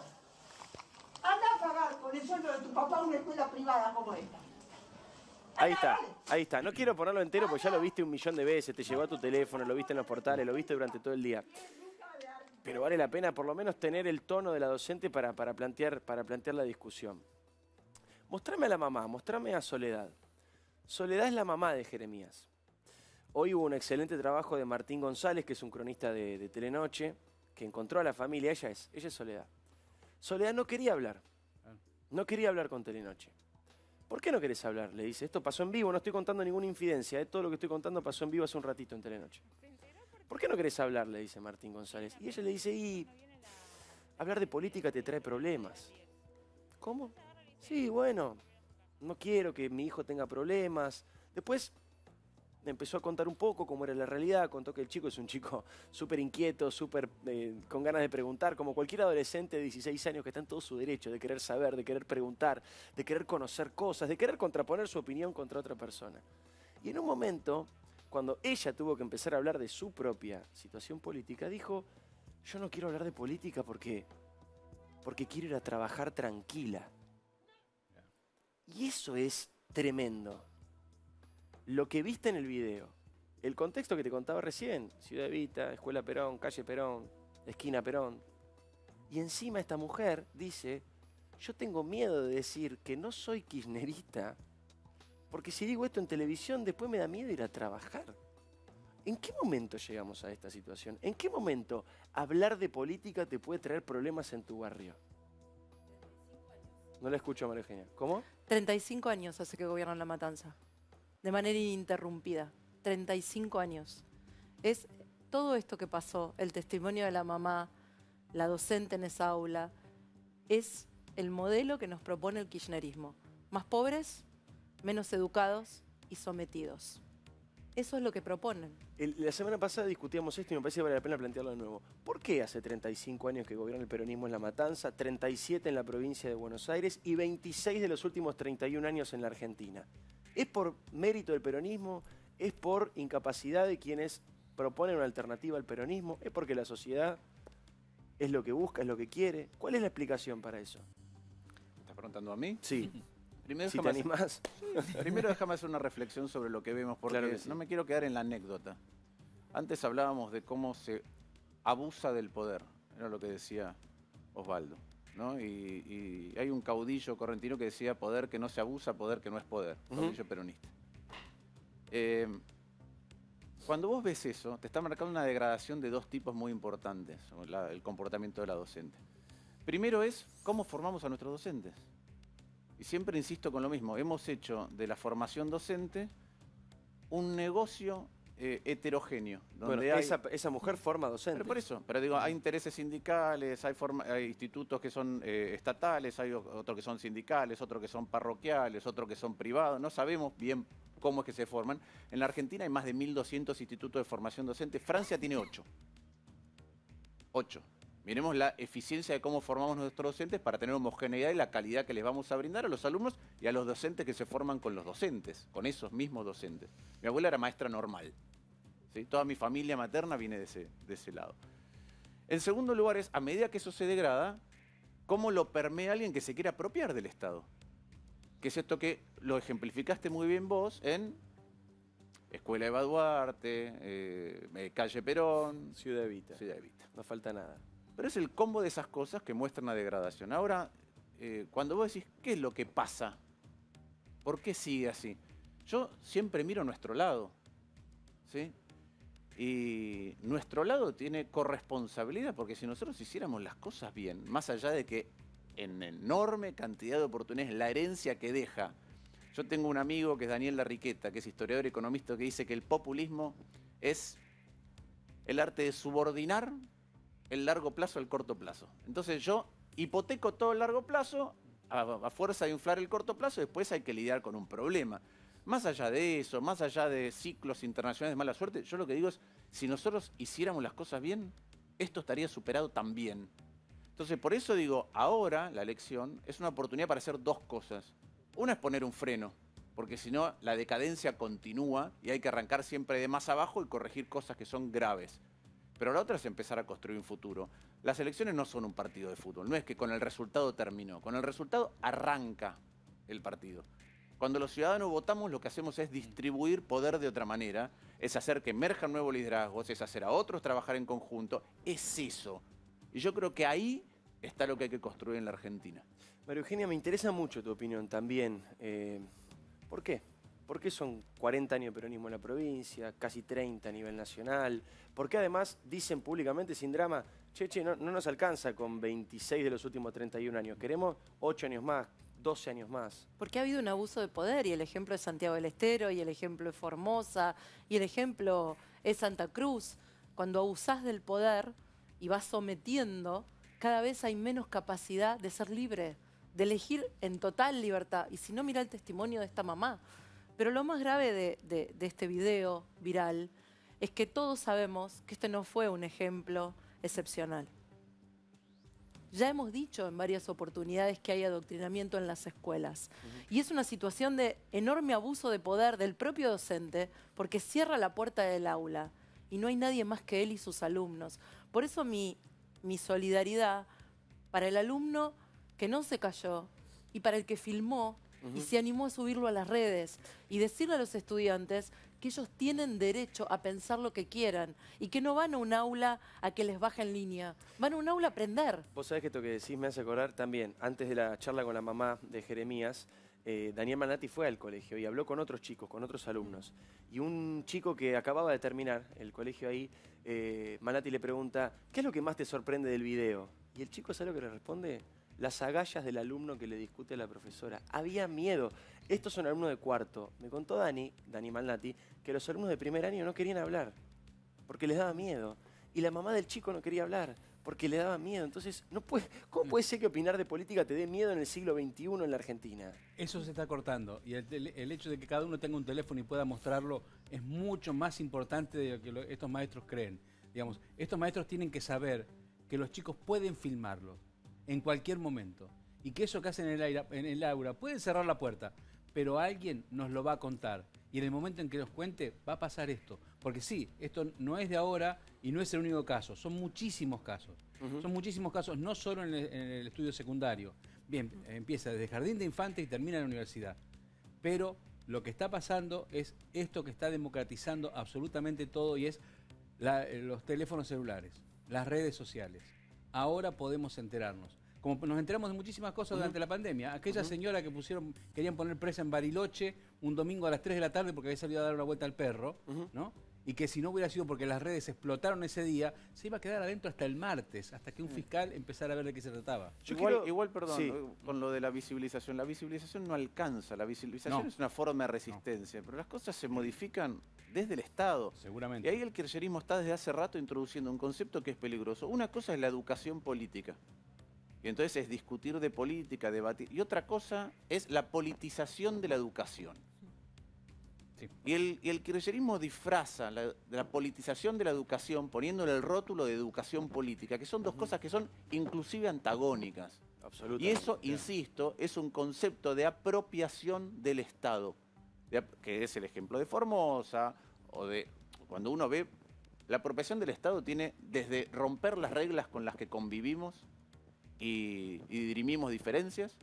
Anda a pagar con el sueldo de tu papá una escuela privada como esta. Ahí está, ahí está. No quiero ponerlo entero porque ya lo viste 1.000.000 de veces, te llegó a tu teléfono, lo viste en los portales, lo viste durante todo el día. Pero vale la pena por lo menos tener el tono de la docente para plantear la discusión. Mostrame a la mamá, mostrame a Soledad. Soledad es la mamá de Jeremías. Hoy hubo un excelente trabajo de Martín González, que es un cronista de Telenoche, que encontró a la familia. Ella es Soledad. Soledad no quería hablar. No quería hablar con Telenoche. ¿Por qué no querés hablar? Le dice, esto pasó en vivo, no estoy contando ninguna infidencia. Todo lo que estoy contando pasó en vivo hace un ratito en Telenoche. ¿Por qué no querés hablar? Le dice Martín González. Y ella le dice, y hablar de política te trae problemas. ¿Cómo? Sí, bueno, no quiero que mi hijo tenga problemas. Después empezó a contar un poco cómo era la realidad, contó que el chico es un chico súper inquieto, súper con ganas de preguntar, como cualquier adolescente de 16 años que está en todo su derecho de querer saber, de querer preguntar, de querer conocer cosas, de querer contraponer su opinión contra otra persona. Y en un momento, cuando ella tuvo que empezar a hablar de su propia situación política, dijo, yo no quiero hablar de política porque quiero ir a trabajar tranquila. Y eso es tremendo. Lo que viste en el video, el contexto que te contaba recién, Ciudad Evita, Escuela Perón, Calle Perón, Esquina Perón. Y encima esta mujer dice, yo tengo miedo de decir que no soy kirchnerista, porque si digo esto en televisión después me da miedo ir a trabajar. ¿En qué momento llegamos a esta situación? ¿En qué momento hablar de política te puede traer problemas en tu barrio? No la escucho, María Eugenia. ¿Cómo? 35 años hace que gobiernan La Matanza, de manera ininterrumpida. 35 años. Es todo esto que pasó, el testimonio de la mamá, la docente en esa aula, es el modelo que nos propone el kirchnerismo. Más pobres, menos educados y sometidos. Eso es lo que proponen. La semana pasada discutíamos esto y me parece que vale la pena plantearlo de nuevo. ¿Por qué hace 35 años que gobierna el peronismo en La Matanza, 37 en la provincia de Buenos Aires y 26 de los últimos 31 años en la Argentina? ¿Es por mérito del peronismo? ¿Es por incapacidad de quienes proponen una alternativa al peronismo? ¿Es porque la sociedad es lo que busca, es lo que quiere? ¿Cuál es la explicación para eso? ¿Me estás preguntando a mí? Sí. Primero, si te animás. Primero déjame hacer una reflexión sobre lo que vemos, porque claro que sí. No me quiero quedar en la anécdota. Antes hablábamos de cómo se abusa del poder, era lo que decía Osvaldo, ¿no? Y hay un caudillo correntino que decía poder que no se abusa, poder que no es poder, caudillo peronista. Cuando vos ves eso, te está marcando una degradación de dos tipos muy importantes, el comportamiento de la docente. Primero es cómo formamos a nuestros docentes. Y siempre insisto con lo mismo, hemos hecho de la formación docente un negocio heterogéneo. Donde bueno, esa mujer forma docentes. Pero por eso, pero digo, hay intereses sindicales, hay institutos que son estatales, hay otros que son sindicales, otros que son parroquiales, otros que son privados, no sabemos bien cómo es que se forman. En la Argentina hay más de 1.200 institutos de formación docente, Francia tiene 8. 8. Miremos la eficiencia de cómo formamos nuestros docentes para tener homogeneidad y la calidad que les vamos a brindar a los alumnos y a los docentes que se forman con los docentes, con esos mismos docentes. Mi abuela era maestra normal, ¿sí? Toda mi familia materna viene de ese lado. En segundo lugar es, a medida que eso se degrada, cómo lo permea alguien que se quiera apropiar del Estado. Que es esto que lo ejemplificaste muy bien vos en Escuela Eva Duarte, Calle Perón, Ciudad Evita. Ciudad Evita. No falta nada. Pero es el combo de esas cosas que muestran la degradación. Ahora, cuando vos decís, ¿qué es lo que pasa? ¿Por qué sigue así? Yo siempre miro a nuestro lado, ¿sí? Y nuestro lado tiene corresponsabilidad, porque si nosotros hiciéramos las cosas bien, más allá de que en enorme cantidad de oportunidades, la herencia que deja. Yo tengo un amigo que es Daniel Larriqueta, que es historiador y economista, que dice que el populismo es el arte de subordinar el largo plazo al corto plazo. Entonces yo hipoteco todo el largo plazo a fuerza de inflar el corto plazo, después hay que lidiar con un problema. Más allá de eso, más allá de ciclos internacionales de mala suerte, yo lo que digo es, si nosotros hiciéramos las cosas bien, esto estaría superado también. Entonces, por eso digo, ahora la elección es una oportunidad para hacer dos cosas. Una es poner un freno, porque si no, la decadencia continúa y hay que arrancar siempre de más abajo y corregir cosas que son graves. Pero la otra es empezar a construir un futuro. Las elecciones no son un partido de fútbol, no es que con el resultado terminó. Con el resultado arranca el partido. Cuando los ciudadanos votamos, lo que hacemos es distribuir poder de otra manera, es hacer que emerjan nuevos liderazgos, es hacer a otros trabajar en conjunto, es eso. Y yo creo que ahí está lo que hay que construir en la Argentina. María Eugenia, me interesa mucho tu opinión también. ¿Por qué? ¿Por qué son 40 años de peronismo en la provincia, casi 30 a nivel nacional? ¿Por qué además dicen públicamente sin drama, che, no nos alcanza con 26 de los últimos 31 años, queremos 8 años más, 12 años más? Porque ha habido un abuso de poder y el ejemplo es Santiago del Estero y el ejemplo es Formosa y el ejemplo es Santa Cruz. Cuando abusás del poder y vas sometiendo, cada vez hay menos capacidad de ser libre, de elegir en total libertad. Y si no, mira el testimonio de esta mamá. Pero lo más grave de este video viral es que todos sabemos que este no fue un ejemplo excepcional. Ya hemos dicho en varias oportunidades que hay adoctrinamiento en las escuelas. Y es una situación de enorme abuso de poder del propio docente porque cierra la puerta del aula y no hay nadie más que él y sus alumnos. Por eso mi solidaridad para el alumno que no se cayó y para el que filmó y se animó a subirlo a las redes y decirle a los estudiantes que ellos tienen derecho a pensar lo que quieran y que no van a un aula a que les bajen línea, van a un aula a aprender. Vos sabés que esto que decís me hace acordar también, antes de la charla con la mamá de Jeremías, Daniel Malnati fue al colegio y habló con otros chicos, con otros alumnos. Y un chico que acababa de terminar el colegio ahí, Malnati le pregunta, ¿qué es lo que más te sorprende del video? Y el chico, ¿sabe lo que le responde? Las agallas del alumno que le discute a la profesora. Había miedo. Estos son alumnos de cuarto. Me contó Dani Malnati, que los alumnos de primer año no querían hablar porque les daba miedo. Y la mamá del chico no quería hablar porque le daba miedo. Entonces, ¿cómo puede ser que opinar de política te dé miedo en el siglo XXI en la Argentina? Eso se está cortando. Y el hecho de que cada uno tenga un teléfono y pueda mostrarlo es mucho más importante de lo que estos maestros creen. Digamos, estos maestros tienen que saber que los chicos pueden filmarlos en cualquier momento. Y que eso que hacen en el aula, pueden cerrar la puerta, pero alguien nos lo va a contar. Y en el momento en que nos cuente, va a pasar esto. Porque sí, esto no es de ahora y no es el único caso. Son muchísimos casos. Son muchísimos casos, no solo en el estudio secundario. Bien, empieza desde jardín de infantes y termina en la universidad. Pero lo que está pasando es esto que está democratizando absolutamente todo y es los teléfonos celulares, las redes sociales. Ahora podemos enterarnos. Como nos enteramos de muchísimas cosas durante la pandemia. Aquella señora que querían poner presa en Bariloche un domingo a las 3 de la tarde porque había salido a dar una vuelta al perro, ¿no? Y que si no hubiera sido porque las redes explotaron ese día, se iba a quedar adentro hasta el martes, hasta que un fiscal empezara a ver de qué se trataba. Igual, perdón, con lo de la visibilización no alcanza. La visibilización es una forma de resistencia, pero las cosas se modifican desde el Estado. Seguramente. Y ahí el kirchnerismo está desde hace rato introduciendo un concepto que es peligroso. Una cosa es la educación política. Y entonces es discutir de política, debatir. Y otra cosa es la politización de la educación. Sí. Y el kirchnerismo disfraza la politización de la educación poniéndole el rótulo de educación política, que son dos cosas que son inclusive antagónicas. Absolutamente. Y eso, insisto, es un concepto de apropiación del Estado, que es el ejemplo de Formosa, o de cuando uno ve, la apropiación del Estado tiene desde romper las reglas con las que convivimos, y dirimimos diferencias,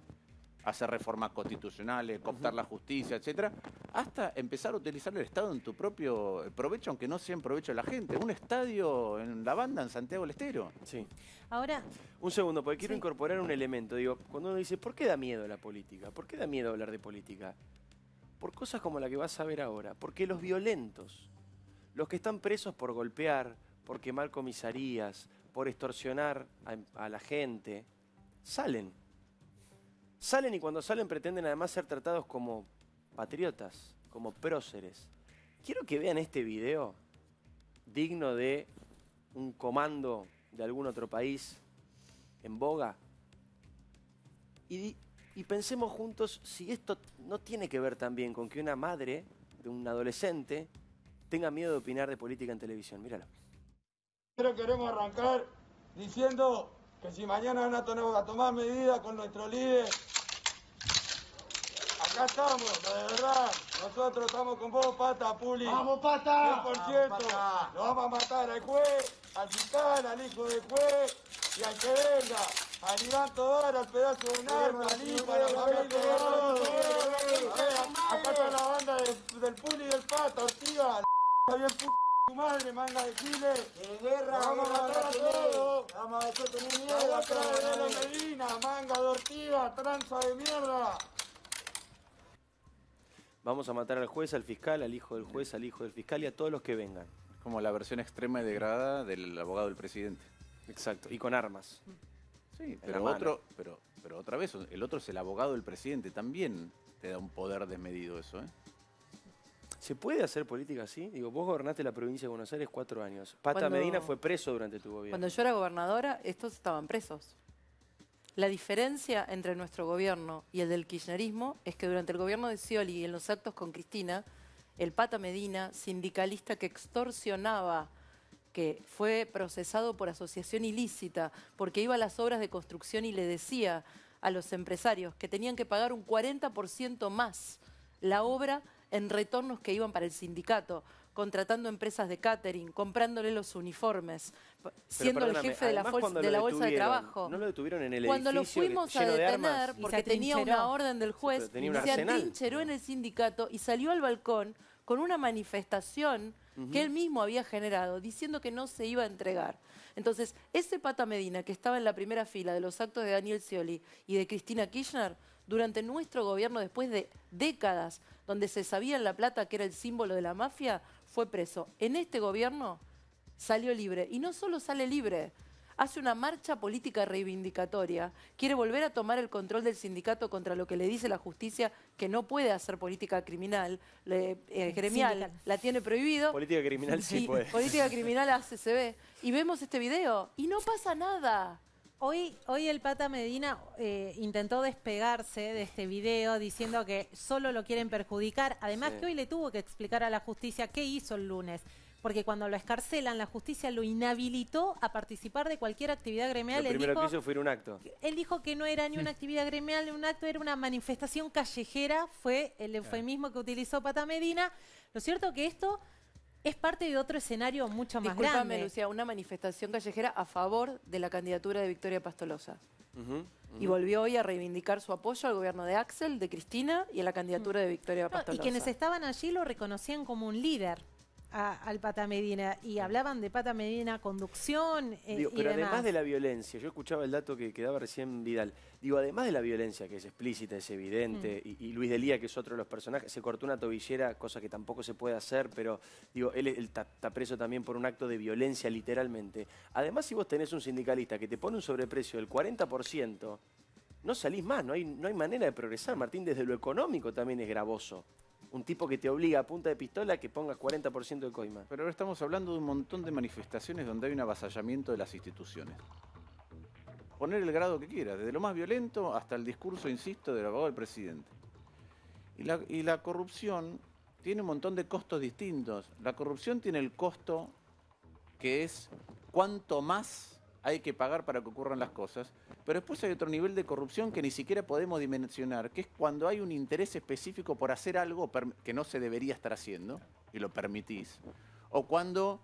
hacer reformas constitucionales, cooptar la justicia, etcétera, hasta empezar a utilizar el Estado en tu propio provecho, aunque no sea en provecho de la gente. Un estadio en La Banda, en Santiago del Estero. Sí. Ahora... Un segundo, porque quiero incorporar un elemento. Digo, cuando uno dice, ¿por qué da miedo la política? ¿Por qué da miedo hablar de política? Por cosas como la que vas a ver ahora. Porque los violentos, los que están presos por golpear, por quemar comisarías, por extorsionar a la gente, salen. Salen y cuando salen pretenden además ser tratados como patriotas, como próceres. Quiero que vean este video digno de un comando de algún otro país en boga. Y pensemos juntos si esto no tiene que ver también con que una madre de un adolescente tenga miedo de opinar de política en televisión. Míralo. Pero queremos arrancar diciendo que si mañana van a tomar medidas con nuestro líder, acá estamos, de verdad. Nosotros estamos con vos, Pata, Puli. ¡Vamos, Pata! 100%. Lo vamos a matar al juez, al fiscal, al hijo del juez y al que venga. Al Iván Tobar, al pedazo de narco, al hijo, a la familia de acá está la banda del Puli y del Pata, Ortiga. Bien tu madre, manga de Chile. Guerra, vamos a matar a todos. Vamos a tener miedo a todos. Medina, manga de Ortiga, tranza de mierda. Vamos a matar al juez, al fiscal, al hijo del juez, al hijo del fiscal y a todos los que vengan. Como la versión extrema y degradada del abogado del presidente. Exacto, y con armas. Sí, pero otra vez, el otro es el abogado del presidente. También te da un poder desmedido eso, ¿eh? ¿Se puede hacer política así? Digo, vos gobernaste la provincia de Buenos Aires 4 años. Pata Medina fue preso durante tu gobierno. Cuando yo era gobernadora, estos estaban presos. La diferencia entre nuestro gobierno y el del kirchnerismo es que durante el gobierno de Scioli y en los actos con Cristina, el Pata Medina, sindicalista que extorsionaba, que fue procesado por asociación ilícita, porque iba a las obras de construcción y le decía a los empresarios que tenían que pagar un 40% más la obra en retornos que iban para el sindicato, contratando empresas de catering, comprándole los uniformes, siendo el jefe de la bolsa de trabajo. No lo detuvieron en el cuando edificio. Cuando lo fuimos a detener, porque tenía una orden del juez, se atrincheró en el sindicato y salió al balcón con una manifestación que él mismo había generado, diciendo que no se iba a entregar. Entonces, ese Pata Medina, que estaba en la primera fila de los actos de Daniel Scioli y de Cristina Kirchner, durante nuestro gobierno, después de décadas donde se sabía en La Plata que era el símbolo de la mafia, fue preso. En este gobierno salió libre. Y no solo sale libre, hace una marcha política reivindicatoria, quiere volver a tomar el control del sindicato contra lo que le dice la justicia, que no puede hacer política criminal, gremial, la tiene prohibido. Política criminal sí puede. Política criminal ACCB. Y vemos este video y no pasa nada. Hoy el Pata Medina intentó despegarse de este video diciendo que solo lo quieren perjudicar. Además que hoy le tuvo que explicar a la justicia qué hizo el lunes. Porque cuando lo escarcelan, la justicia lo inhabilitó a participar de cualquier actividad gremial. Lo primero que hizo fue ir a un acto. Él dijo que no era ni una actividad gremial, ni un acto, era una manifestación callejera. Fue el eufemismo que utilizó Pata Medina. Lo cierto que esto es parte de otro escenario mucho más grande. Discúlpame, Lucía, una manifestación callejera a favor de la candidatura de Victoria Pastolosa. Y volvió hoy a reivindicar su apoyo al gobierno de Axel, de Cristina y a la candidatura de Victoria Pastolosa. Y quienes estaban allí lo reconocían como un líder. Al Pata Medina y hablaban de Pata Medina conducción Digo, y pero demás. además de la violencia, yo escuchaba el dato que daba recién Vidal, digo, además de la violencia que es explícita, es evidente, y Luis Delía, que es otro de los personajes, se cortó una tobillera, cosa que tampoco se puede hacer, pero digo, él está preso también por un acto de violencia literalmente. Además, si vos tenés un sindicalista que te pone un sobreprecio del 40%, no salís más, no hay manera de progresar. Martín, desde lo económico también es gravoso. Un tipo que te obliga a punta de pistola a que pongas 40% de coima. Pero ahora estamos hablando de un montón de manifestaciones donde hay un avasallamiento de las instituciones. Poner el grado que quiera, desde lo más violento hasta el discurso, insisto, del abogado del presidente. Y la corrupción tiene un montón de costos distintos. La corrupción tiene el costo que es cuánto más hay que pagar para que ocurran las cosas, pero después hay otro nivel de corrupción que ni siquiera podemos dimensionar, que es cuando hay un interés específico por hacer algo que no se debería estar haciendo, y lo permitís, o cuando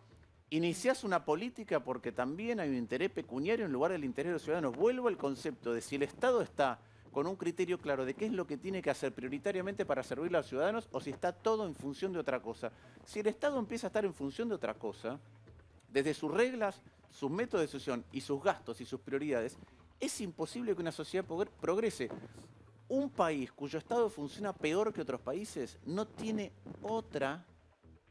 iniciás una política porque también hay un interés pecuniario en lugar del interés de los ciudadanos. Vuelvo al concepto de si el Estado está con un criterio claro de qué es lo que tiene que hacer prioritariamente para servirle a los ciudadanos, o si está todo en función de otra cosa. Si el Estado empieza a estar en función de otra cosa, desde sus reglas, sus métodos de decisión y sus gastos y sus prioridades, es imposible que una sociedad progrese. Un país cuyo Estado funciona peor que otros países no tiene otra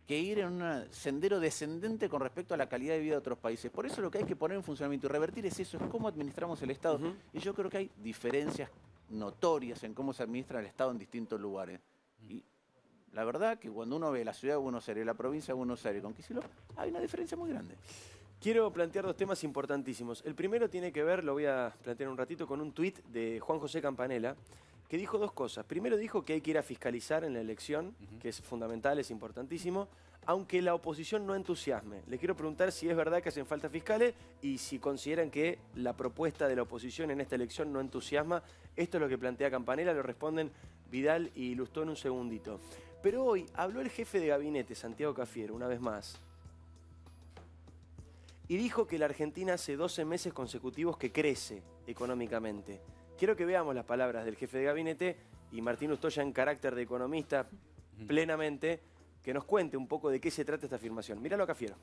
que ir en un sendero descendente con respecto a la calidad de vida de otros países. Por eso lo que hay que poner en funcionamiento y revertir es eso, es cómo administramos el Estado. Y yo creo que hay diferencias notorias en cómo se administra el Estado en distintos lugares. Y la verdad que cuando uno ve la ciudad de Buenos Aires, la provincia de Buenos Aires con Kicillof, hay una diferencia muy grande. Quiero plantear dos temas importantísimos. El primero tiene que ver, lo voy a plantear un ratito, con un tuit de Juan José Campanella, que dijo dos cosas. Primero dijo que hay que ir a fiscalizar en la elección, que es fundamental, es importantísimo, aunque la oposición no entusiasme. Le quiero preguntar si es verdad que hacen falta fiscales y si consideran que la propuesta de la oposición en esta elección no entusiasma. Esto es lo que plantea Campanella, lo responden Vidal y Lustó en un segundito. Pero hoy habló el jefe de gabinete, Santiago Cafiero, una vez más, y dijo que la Argentina hace 12 meses consecutivos que crece económicamente. Quiero que veamos las palabras del jefe de gabinete y Martín Lustó, ya en carácter de economista plenamente, que nos cuente un poco de qué se trata esta afirmación. Míralo a Cafiero.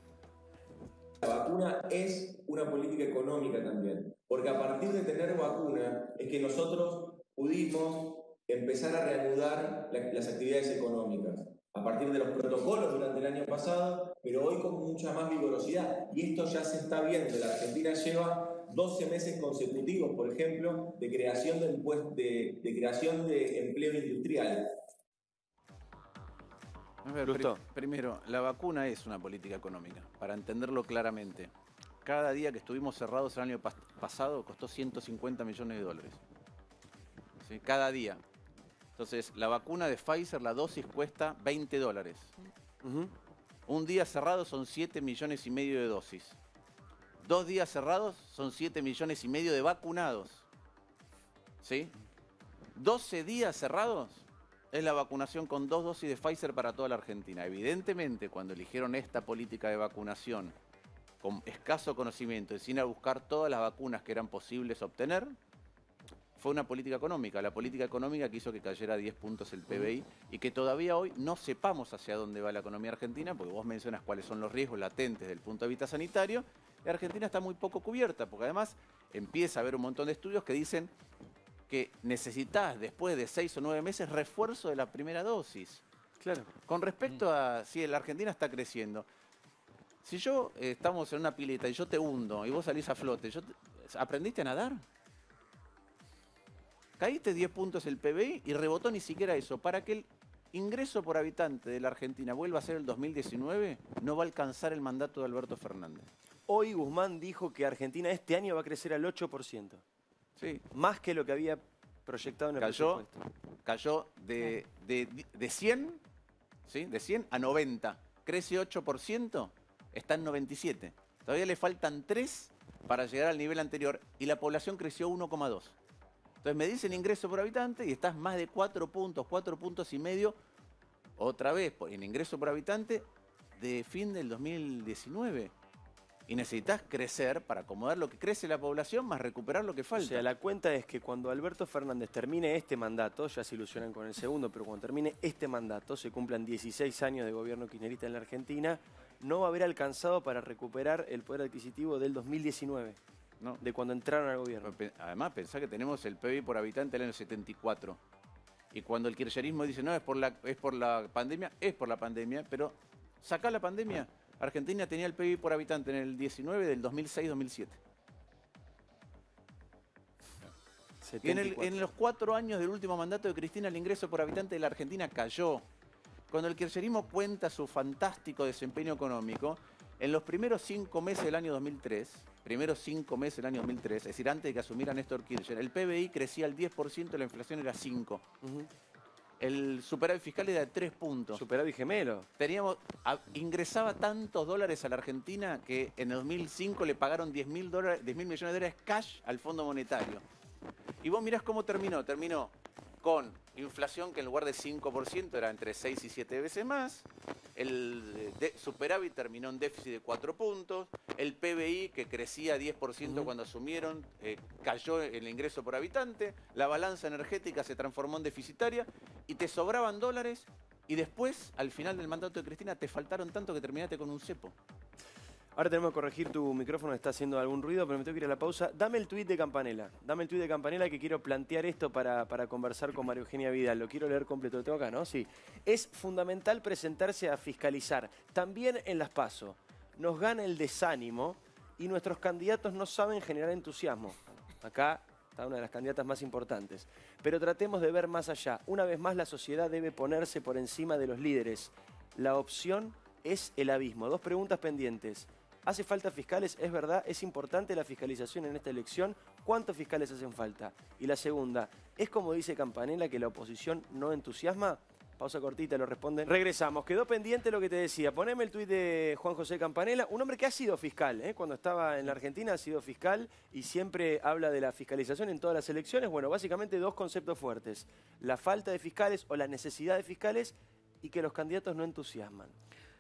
La vacuna es una política económica también, porque a partir de tener vacuna es que nosotros pudimos empezar a reanudar las actividades económicas. A partir de los protocolos durante el año pasado, pero hoy con mucha más vigorosidad. Y esto ya se está viendo. La Argentina lleva 12 meses consecutivos, por ejemplo, de creación de creación de empleo industrial. A ver, primero, la vacuna es una política económica, para entenderlo claramente. Cada día que estuvimos cerrados el año pasado costó 150 millones de dólares. ¿Sí? Cada día. Entonces, la vacuna de Pfizer, la dosis cuesta $20. Un día cerrado son 7,5 millones de dosis. 2 días cerrados son 7,5 millones de vacunados. ¿Sí? 12 días cerrados es la vacunación con 2 dosis de Pfizer para toda la Argentina. Evidentemente, cuando eligieron esta política de vacunación con escaso conocimiento y sin ir a buscar todas las vacunas que eran posibles obtener, fue una política económica, la política económica que hizo que cayera 10 puntos el PBI y que todavía hoy no sepamos hacia dónde va la economía argentina, porque vos mencionas cuáles son los riesgos latentes desde el punto de vista sanitario. La Argentina está muy poco cubierta, porque además empieza a haber un montón de estudios que dicen que necesitas después de 6 o 9 meses refuerzo de la primera dosis. Claro. Con respecto a si la Argentina está creciendo, si yo estamos en una pileta y yo te hundo y vos salís a flote, ¿aprendiste a nadar? Caíste 10 puntos el PBI y rebotó ni siquiera eso. Para que el ingreso por habitante de la Argentina vuelva a ser el 2019, no va a alcanzar el mandato de Alberto Fernández. Hoy Guzmán dijo que Argentina este año va a crecer al 8%. Sí. Más que lo que había proyectado en el presupuesto. Cayó de 100, ¿sí? De 100 a 90. Crece 8%, está en 97. Todavía le faltan 3 para llegar al nivel anterior y la población creció 1,2. Entonces me dicen ingreso por habitante y estás más de 4 puntos y medio, otra vez en ingreso por habitante de fin del 2019. Y necesitas crecer para acomodar lo que crece la población más recuperar lo que falta. O sea, la cuenta es que cuando Alberto Fernández termine este mandato, ya se ilusionan con el segundo, pero cuando termine este mandato, se cumplan 16 años de gobierno kirchnerista en la Argentina, no va a haber alcanzado para recuperar el poder adquisitivo del 2019, no, de cuando entraron al gobierno. Además, pensá que tenemos el PBI por habitante del año 74. Y cuando el kirchnerismo dice, no, es por la pandemia, pero sacá la pandemia. Argentina tenía el PBI por habitante en el 19 del 2006-2007. Y en los 4 años del último mandato de Cristina, el ingreso por habitante de la Argentina cayó. Cuando el kirchnerismo cuenta su fantástico desempeño económico, en los primeros 5 meses del año 2003, es decir, antes de que asumiera Néstor Kirchner, el PBI crecía al 10% y la inflación era 5%. El superávit fiscal era de 3 puntos. Superávit gemelo. Ingresaba tantos dólares a la Argentina que en el 2005 le pagaron 10.000 millones de dólares cash al Fondo Monetario. Y vos mirás cómo terminó. Terminó con inflación que en lugar de 5% era entre 6 y 7 veces más. El superávit terminó en déficit de 4 puntos. El PBI, que crecía 10% cuando asumieron, cayó en el ingreso por habitante. La balanza energética se transformó en deficitaria y te sobraban dólares. Y después, al final del mandato de Cristina, te faltaron tanto que terminaste con un cepo. Ahora tenemos que corregir tu micrófono, está haciendo algún ruido, pero me tengo que ir a la pausa. Dame el tuit de Campanella. Dame el tuit de Campanella que quiero plantear esto para conversar con María Eugenia Vidal. Lo quiero leer completo. Lo tengo acá, ¿no? Sí. Es fundamental presentarse a fiscalizar. También en las PASO. Nos gana el desánimo y nuestros candidatos no saben generar entusiasmo. Acá está una de las candidatas más importantes. Pero tratemos de ver más allá. Una vez más, la sociedad debe ponerse por encima de los líderes. La opción es el abismo. 2 preguntas pendientes. ¿Hace falta fiscales? ¿Es verdad? ¿Es importante la fiscalización en esta elección? ¿Cuántos fiscales hacen falta? Y la segunda, ¿es como dice Campanella que la oposición no entusiasma? Pausa cortita, lo responden. Regresamos. Quedó pendiente lo que te decía. Poneme el tuit de Juan José Campanella, un hombre que ha sido fiscal, ¿eh? Cuando estaba en la Argentina ha sido fiscal y siempre habla de la fiscalización en todas las elecciones. Bueno, básicamente 2 conceptos fuertes. La falta de fiscales o la necesidad de fiscales y que los candidatos no entusiasman.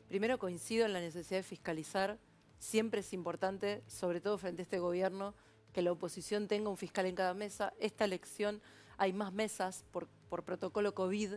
Primero coincido en la necesidad de fiscalizar. Siempre es importante, sobre todo frente a este gobierno, que la oposición tenga un fiscal en cada mesa. Esta elección hay más mesas por protocolo COVID,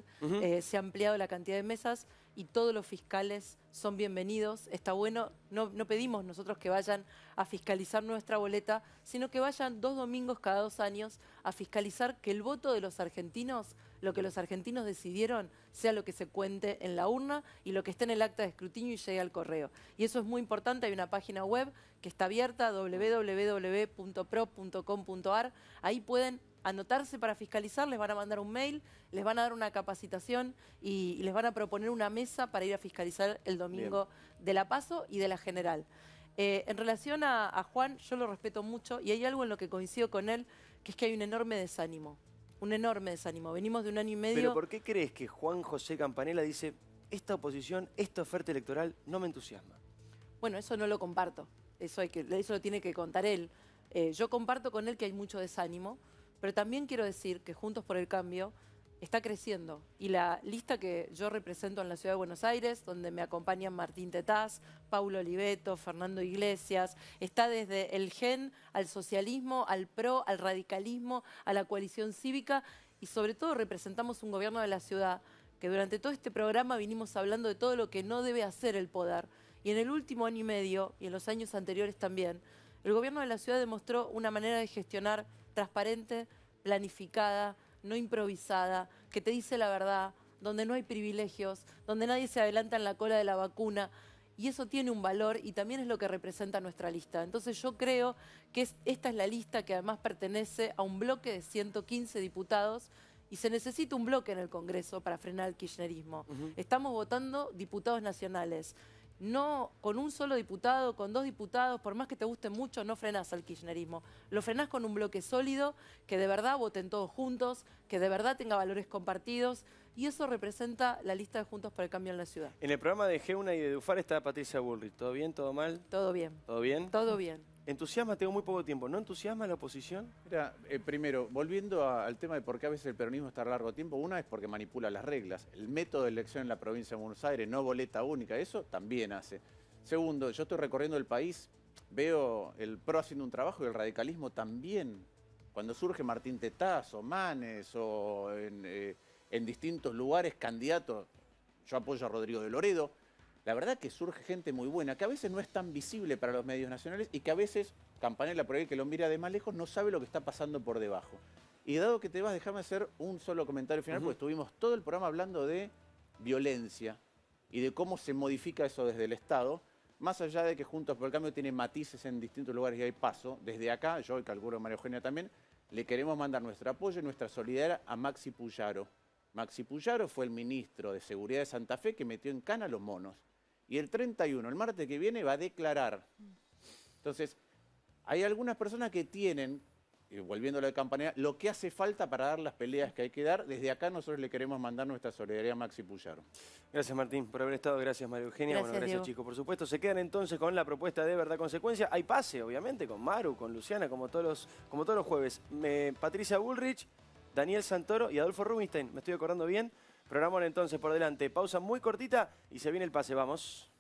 se ha ampliado la cantidad de mesas y todos los fiscales son bienvenidos. Está bueno, no pedimos nosotros que vayan a fiscalizar nuestra boleta, sino que vayan 2 domingos cada 2 años a fiscalizar que el voto de los argentinos, lo que los argentinos decidieron, sea lo que se cuente en la urna y lo que esté en el acta de escrutinio y llegue al correo. Y eso es muy importante, hay una página web que está abierta, www.pro.com.ar, ahí pueden anotarse para fiscalizar, les van a mandar un mail, les van a dar una capacitación y les van a proponer una mesa para ir a fiscalizar el domingo de la PASO y de la general. En relación a Juan, yo lo respeto mucho y hay algo en lo que coincido con él, que es que hay un enorme desánimo. Un enorme desánimo. Venimos de 1 año y medio... ¿Pero por qué crees que Juan José Campanella dice esta oposición, esta oferta electoral no me entusiasma? Bueno, eso no lo comparto. Eso lo tiene que contar él. Yo comparto con él que hay mucho desánimo, pero también quiero decir que Juntos por el Cambio está creciendo. Y la lista que yo represento en la Ciudad de Buenos Aires, donde me acompañan Martín Tetaz, Paulo Oliveto, Fernando Iglesias, está desde el GEN al socialismo, al PRO, al radicalismo, a la coalición cívica y sobre todo representamos un gobierno de la ciudad que durante todo este programa vinimos hablando de todo lo que no debe hacer el poder. Y en el último 1 año y medio, y en los años anteriores también, el gobierno de la ciudad demostró una manera de gestionar transparente, planificada, no improvisada, que te dice la verdad, donde no hay privilegios, donde nadie se adelanta en la cola de la vacuna. Y eso tiene un valor y también es lo que representa nuestra lista. Entonces yo creo que esta es la lista que además pertenece a un bloque de 115 diputados y se necesita un bloque en el Congreso para frenar el kirchnerismo. Estamos votando diputados nacionales. No con un solo diputado, con 2 diputados, por más que te guste mucho, no frenás al kirchnerismo. Lo frenás con un bloque sólido, que de verdad voten todos juntos, que de verdad tenga valores compartidos, y eso representa la lista de Juntos por el Cambio en la ciudad. En el programa de Geuna y de Dufar está Patricia Bullrich. ¿Todo bien? ¿Todo mal? Todo bien. ¿Todo bien? Todo bien. ¿Entusiasma? Tengo muy poco tiempo. ¿No entusiasma la oposición? Mira, primero, volviendo al tema de por qué a veces el peronismo está a largo tiempo, una es porque manipula las reglas. El método de elección en la provincia de Buenos Aires, no boleta única, eso también hace. Segundo, yo estoy recorriendo el país, veo el PRO haciendo un trabajo y el radicalismo también. Cuando surge Martín Tetaz o Manes o en distintos lugares candidatos, yo apoyo a Rodrigo de Loredo. La verdad que surge gente muy buena, que a veces no es tan visible para los medios nacionales y que a veces, Campanella por ahí que lo mira de más lejos, no sabe lo que está pasando por debajo. Y dado que te vas, déjame hacer un solo comentario final, porque estuvimos todo el programa hablando de violencia y de cómo se modifica eso desde el Estado, más allá de que Juntos por el Cambio tiene matices en distintos lugares y hay paso. Desde acá, yo y calculo María Eugenia también, le queremos mandar nuestro apoyo y nuestra solidaridad a Maxi Puyaro. Maxi Puyaro fue el ministro de Seguridad de Santa Fe que metió en cana a los monos. Y el 31, el martes que viene, va a declarar. Entonces, hay algunas personas que tienen, volviendo a lo de Campanella, lo que hace falta para dar las peleas que hay que dar. Desde acá nosotros le queremos mandar nuestra solidaridad a Maxi Puyaro. Gracias, Martín, por haber estado. Gracias, María Eugenia. Gracias, Gracias, Diego. chicos. Por supuesto, se quedan entonces con la propuesta de Verdad Consecuencia. Hay pase, obviamente, con Maru, con Luciana, como todos los jueves. Patricia Bullrich, Daniel Santoro y Adolfo Rubinstein. Me estoy acordando bien. Programón entonces por delante. Pausa muy cortita y se viene el pase. Vamos.